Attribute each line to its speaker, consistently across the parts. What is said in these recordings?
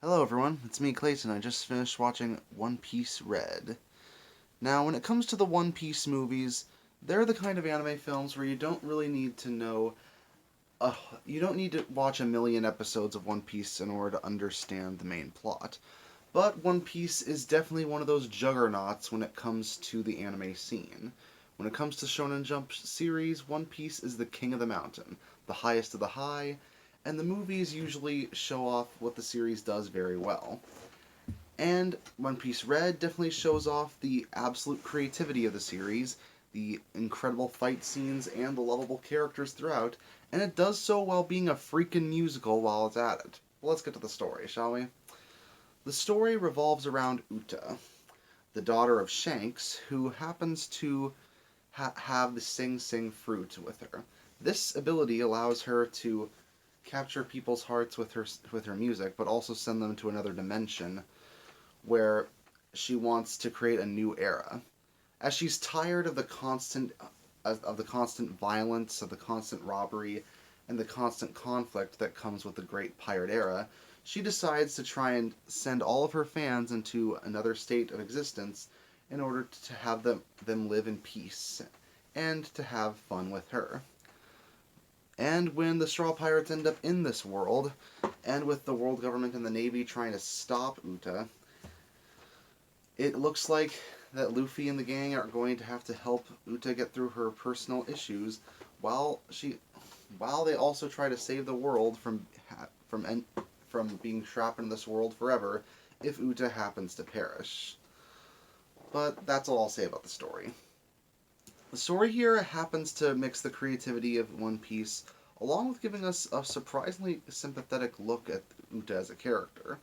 Speaker 1: Hello everyone, it's me Clayton. I just finished watching One Piece Red. Now, when it comes to the One Piece movies, they're the kind of anime films where you don't really need to know uh, you don't need to watch a million episodes of One Piece in order to understand the main plot. But One Piece is definitely one of those juggernauts when it comes to the anime scene. When it comes to Shonen Jump series, One Piece is the king of the mountain, the highest of the high, and the movies usually show off what the series does very well. And One Piece Red definitely shows off the absolute creativity of the series, the incredible fight scenes, and the lovable characters throughout, and it does so while being a freaking musical while it's at it. Well, let's get to the story, shall we? The story revolves around Uta, the daughter of Shanks, who happens to have the Sing Sing fruit with her. This ability allows her to capture people's hearts with her music, but also send them to another dimension where she wants to create a new era. As she's tired of the constant violence, of the constant robbery, and the constant conflict that comes with the Great Pirate Era, she decides to try and send all of her fans into another state of existence in order to have them live in peace and to have fun with her. And when the Straw Pirates end up in this world, and with the world government and the Navy trying to stop Uta, it looks like that Luffy and the gang are going to have to help Uta get through her personal issues while she while they also try to save the world from being trapped in this world forever if Uta happens to perish. But that's all I'll say about the story. The story here happens to mix the creativity of One Piece along with giving us a surprisingly sympathetic look at Uta as a character.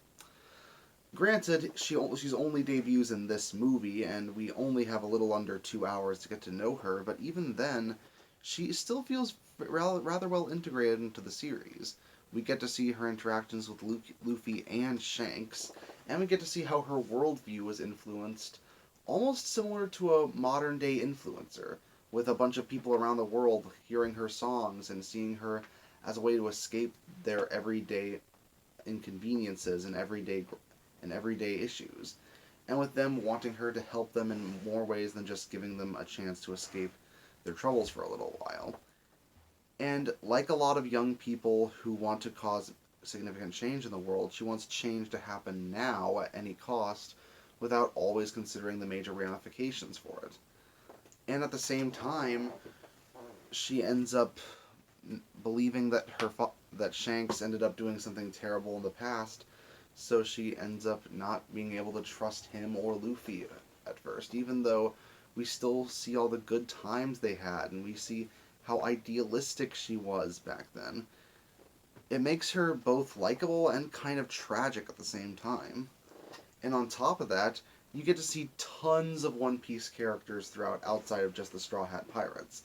Speaker 1: Granted, she's only debuts in this movie, and we only have a little under 2 hours to get to know her, but even then, she still feels rather well integrated into the series. We get to see her interactions with Luffy and Shanks, and we get to see how her worldview is influenced, almost similar to a modern day influencer, with a bunch of people around the world hearing her songs and seeing her as a way to escape their everyday inconveniences and everyday issues, and with them wanting her to help them in more ways than just giving them a chance to escape their troubles for a little while. And like a lot of young people who want to cause significant change in the world, she wants change to happen now at any cost without always considering the major ramifications for it. And at the same time, she ends up believing that that Shanks ended up doing something terrible in the past, so she ends up not being able to trust him or Luffy at first, even though we still see all the good times they had and we see how idealistic she was back then. It makes her both likable and kind of tragic at the same time. And on top of that, you get to see tons of One Piece characters throughout outside of just the Straw Hat Pirates.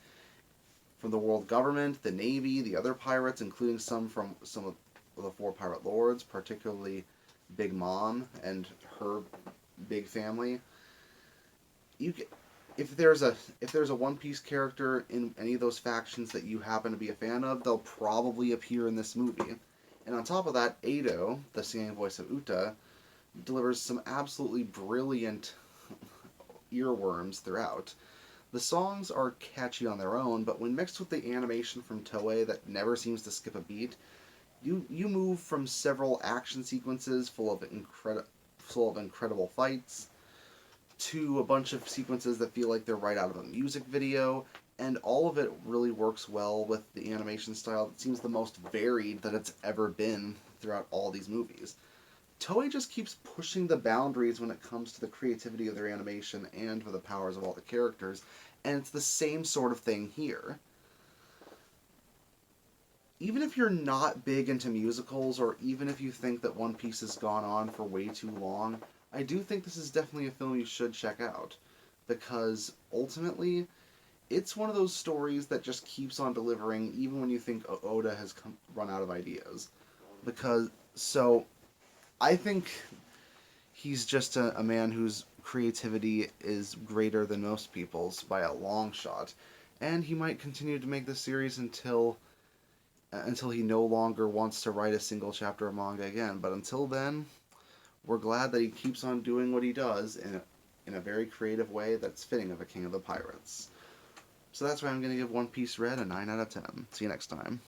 Speaker 1: From the world government, the Navy, the other pirates, including some of the four pirate lords, particularly Big Mom and her big family. You get, if there's a One Piece character in any of those factions that you happen to be a fan of, they'll probably appear in this movie. And on top of that, Ado, the singing voice of Uta, delivers some absolutely brilliant earworms throughout. The songs are catchy on their own, but when mixed with the animation from Toei that never seems to skip a beat, you move from several action sequences full of incredible fights to a bunch of sequences that feel like they're right out of a music video, and all of it really works well with the animation style that seems the most varied that it's ever been throughout all these movies. Toei just keeps pushing the boundaries when it comes to the creativity of their animation and for the powers of all the characters, and it's the same sort of thing here. Even if you're not big into musicals, or even if you think that One Piece has gone on for way too long, I do think this is definitely a film you should check out. Because ultimately, it's one of those stories that just keeps on delivering even when you think Oda has run out of ideas. Because, so, I think he's just a man whose creativity is greater than most people's by a long shot. And he might continue to make this series until he no longer wants to write a single chapter of manga again. But until then, we're glad that he keeps on doing what he does in a very creative way that's fitting of a king of the pirates. So that's why I'm going to give One Piece Red a 9 out of 10. See you next time.